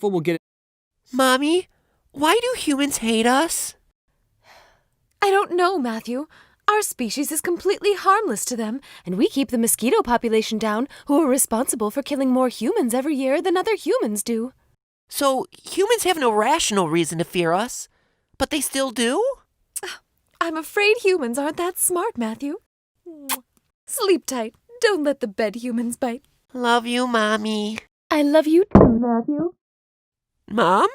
We'll get it. Mommy, why do humans hate us? I don't know, Matthew. Our species is completely harmless to them, and we keep the mosquito population down, who are responsible for killing more humans every year than other humans do. So humans have no rational reason to fear us, but they still do? I'm afraid humans aren't that smart, Matthew. Sleep tight. Don't let the bed humans bite. Love you, Mommy. I love you too, Matthew. Mom?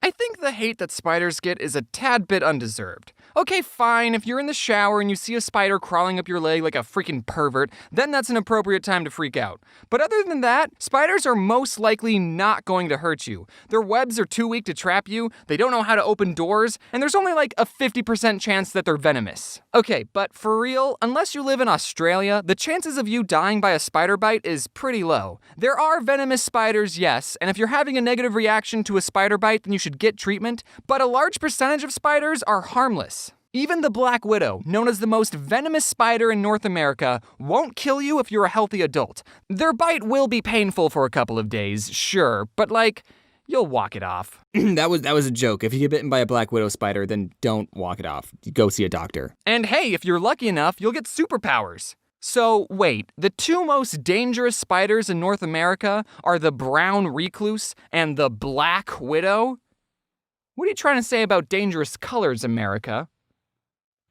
I think the hate that spiders get is a tad bit undeserved. Okay, fine, if you're in the shower and you see a spider crawling up your leg like a freaking pervert, then that's an appropriate time to freak out. But other than that, spiders are most likely not going to hurt you. Their webs are too weak to trap you, they don't know how to open doors, and there's only like a 50% chance that they're venomous. Okay, but for real, unless you live in Australia, the chances of you dying by a spider bite is pretty low. There are venomous spiders, yes, and if you're having a negative reaction to a spider bite, then you should get treatment, but a large percentage of spiders are harmless. Even the black widow, known as the most venomous spider in North America, won't kill you if you're a healthy adult. Their bite will be painful for a couple of days, sure, but you'll walk it off. that was a joke. If you get bitten by a black widow spider, then don't walk it off. Go see a doctor. And hey, if you're lucky enough, you'll get superpowers. So wait, the two most dangerous spiders in North America are the brown recluse and the black widow? What are you trying to say about dangerous colors, America?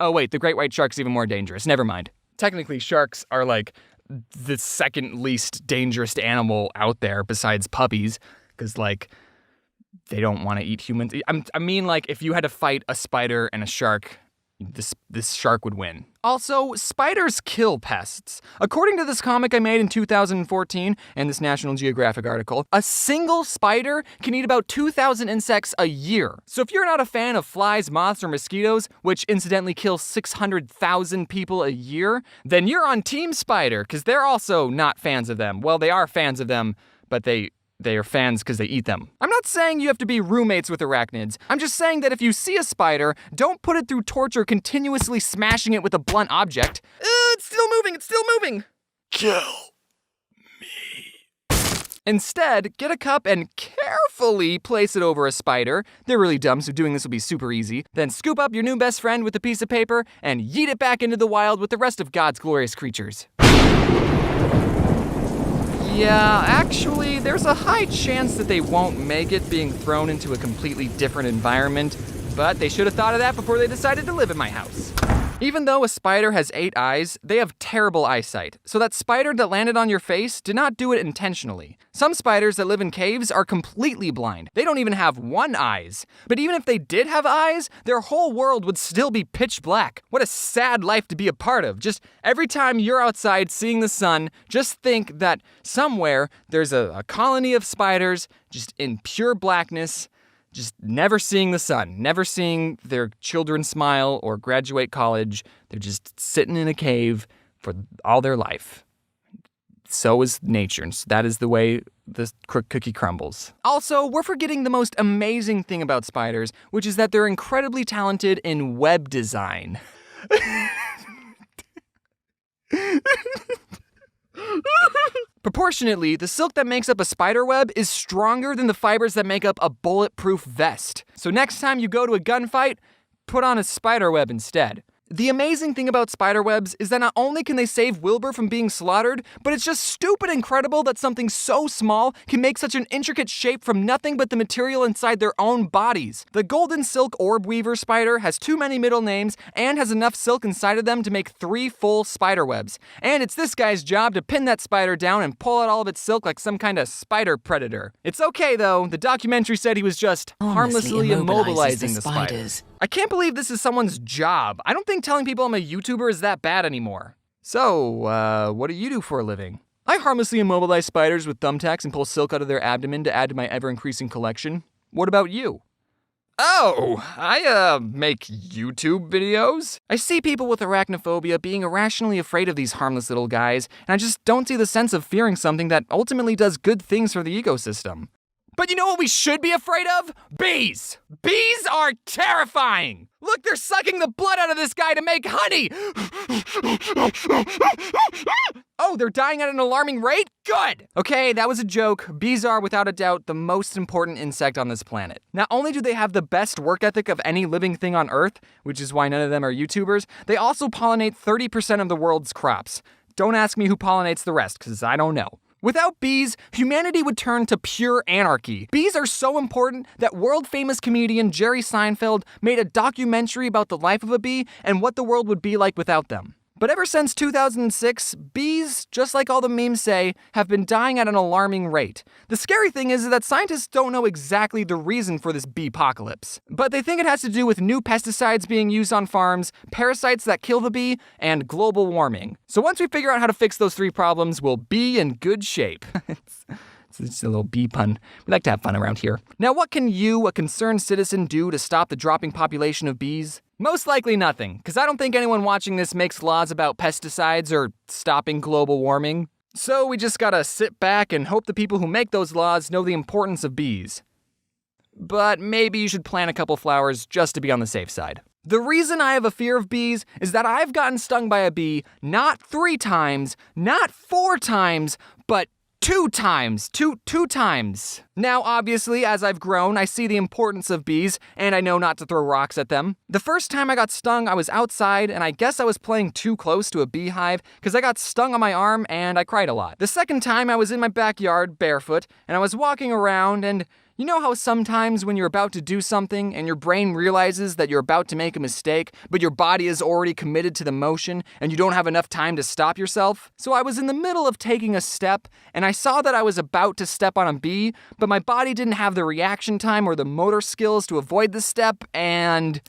Oh wait, the great white shark's even more dangerous. Never mind. Technically, sharks are like the second least dangerous animal out there besides puppies, because they don't want to eat humans. I mean, if you had to fight a spider and a shark, this shark would win. Also, spiders kill pests. According to this comic I made in 2014 and this National Geographic article, a single spider can eat about 2,000 insects a year. So if you're not a fan of flies, moths, or mosquitoes, which incidentally kill 600,000 people a year, then you're on Team Spider, because they're also not fans of them. Well, they are fans of them, but they are fans because they eat them. I'm not saying you have to be roommates with arachnids. I'm just saying that if you see a spider, don't put it through torture continuously smashing it with a blunt object. It's still moving! Kill. Instead, get a cup and carefully place it over a spider. They're really dumb, so doing this will be super easy. Then scoop up your new best friend with a piece of paper and yeet it back into the wild with the rest of God's glorious creatures. Yeah, actually, there's a high chance that they won't make it being thrown into a completely different environment, but they should have thought of that before they decided to live in my house. Even though a spider has 8 eyes, they have terrible eyesight, so that spider that landed on your face did not do it intentionally. Some spiders that live in caves are completely blind. They don't even have 1 eye. But even if they did have eyes, their whole world would still be pitch black. What a sad life to be a part of. Just every time you're outside seeing the sun, just think that somewhere there's a colony of spiders just in pure blackness, just never seeing the sun, never seeing their children smile or graduate college. They're just sitting in a cave for all their life. So is nature, and that is the way the cookie crumbles. Also, we're forgetting the most amazing thing about spiders, which is that they're incredibly talented in web design. Proportionately, the silk that makes up a spider web is stronger than the fibers that make up a bulletproof vest. So next time you go to a gunfight, put on a spider web instead. The amazing thing about spider webs is that not only can they save Wilbur from being slaughtered, but it's just stupid incredible that something so small can make such an intricate shape from nothing but the material inside their own bodies. The golden silk orb weaver spider has too many middle names and has enough silk inside of them to make 3 full spider webs. And it's this guy's job to pin that spider down and pull out all of its silk like some kind of spider predator. It's okay though, the documentary said he was just harmlessly immobilizing the spiders. I can't believe this is someone's job. I don't think telling people I'm a YouTuber is that bad anymore. So, what do you do for a living? I harmlessly immobilize spiders with thumbtacks and pull silk out of their abdomen to add to my ever-increasing collection. What about you? Oh, I make YouTube videos. I see people with arachnophobia being irrationally afraid of these harmless little guys, and I just don't see the sense of fearing something that ultimately does good things for the ecosystem. But you know what we should be afraid of? Bees! Bees are terrifying! Look, they're sucking the blood out of this guy to make honey! Oh, they're dying at an alarming rate? Good! Okay, that was a joke. Bees are, without a doubt, the most important insect on this planet. Not only do they have the best work ethic of any living thing on Earth, which is why none of them are YouTubers, they also pollinate 30% of the world's crops. Don't ask me who pollinates the rest, because I don't know. Without bees, humanity would turn to pure anarchy. Bees are so important that world-famous comedian Jerry Seinfeld made a documentary about the life of a bee and what the world would be like without them. But ever since 2006, bees, just like all the memes say, have been dying at an alarming rate. The scary thing is that scientists don't know exactly the reason for this bee-apocalypse. But they think it has to do with new pesticides being used on farms, parasites that kill the bee, and global warming. So once we figure out how to fix those three problems, we'll be in good shape. It's just a little bee pun. We like to have fun around here. Now, what can you, a concerned citizen, do to stop the dropping population of bees? Most likely nothing, because I don't think anyone watching this makes laws about pesticides or stopping global warming. So we just gotta sit back and hope the people who make those laws know the importance of bees. But maybe you should plant a couple flowers just to be on the safe side. The reason I have a fear of bees is that I've gotten stung by a bee not 3 times, not 4 times, but 2 times. Two times. Now, obviously, as I've grown, I see the importance of bees, and I know not to throw rocks at them. The first time I got stung, I was outside, and I guess I was playing too close to a beehive, because I got stung on my arm, and I cried a lot. The second time, I was in my backyard, barefoot, and I was walking around, and you know how sometimes when you're about to do something and your brain realizes that you're about to make a mistake, but your body is already committed to the motion and you don't have enough time to stop yourself? So I was in the middle of taking a step and I saw that I was about to step on a bee, but my body didn't have the reaction time or the motor skills to avoid the step, and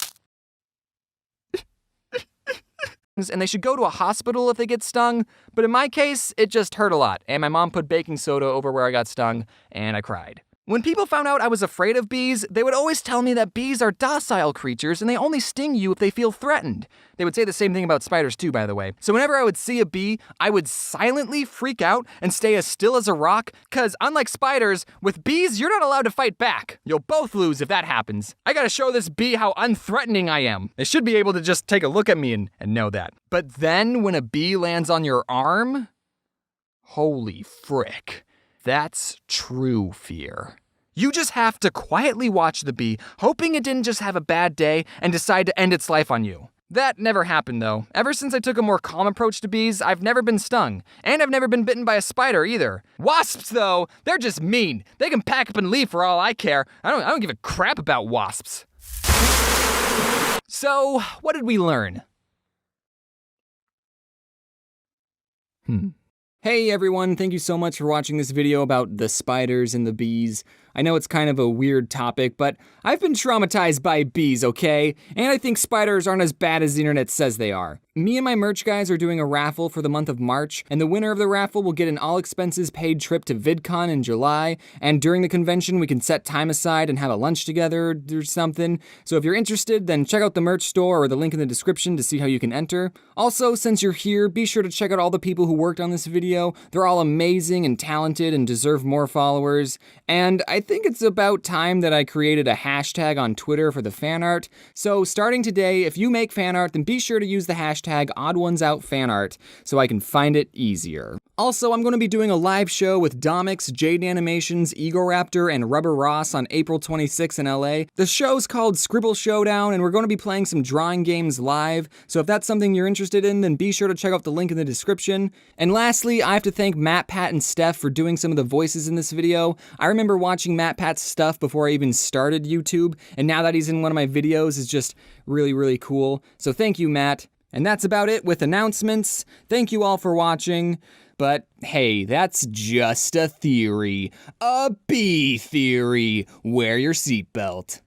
they should go to a hospital if they get stung, but in my case, it just hurt a lot, and my mom put baking soda over where I got stung, and I cried. When people found out I was afraid of bees, they would always tell me that bees are docile creatures and they only sting you if they feel threatened. They would say the same thing about spiders too, by the way. So whenever I would see a bee, I would silently freak out and stay as still as a rock, cause unlike spiders, with bees, you're not allowed to fight back. You'll both lose if that happens. I gotta show this bee how unthreatening I am. They should be able to just take a look at me and know that. But then when a bee lands on your arm, holy frick. That's true fear. You just have to quietly watch the bee, hoping it didn't just have a bad day and decide to end its life on you. That never happened though. Ever since I took a more calm approach to bees, I've never been stung. And I've never been bitten by a spider either. Wasps though, they're just mean. They can pack up and leave for all I care. I don't give a crap about wasps. So, what did we learn? Hey everyone, thank you so much for watching this video about the spiders and the bees. I know it's kind of a weird topic, but I've been traumatized by bees, okay? And I think spiders aren't as bad as the internet says they are. Me and my merch guys are doing a raffle for the month of March, and the winner of the raffle will get an all-expenses-paid trip to VidCon in July, and during the convention we can set time aside and have a lunch together or something. So if you're interested, then check out the merch store or the link in the description to see how you can enter. Also, since you're here, be sure to check out all the people who worked on this video. They're all amazing and talented and deserve more followers. And I think it's about time that I created a hashtag on Twitter for the fan art. So starting today, if you make fan art, then be sure to use the hashtag #OddOnesOutFanArt so I can find it easier. Also, I'm going to be doing a live show with Domix, Jaden Animations, Egoraptor, and Rubber Ross on April 26th in LA. The show's called Scribble Showdown, and we're going to be playing some drawing games live, so if that's something you're interested in, then be sure to check out the link in the description. And lastly, I have to thank Matt, Pat, and Steph for doing some of the voices in this video. I remember watching Matt Pat's stuff before I even started YouTube, and now that he's in one of my videos is just really, really cool. So thank you, Matt. And that's about it with announcements. Thank you all for watching. But hey, that's just a theory. A bee theory. Wear your seatbelt.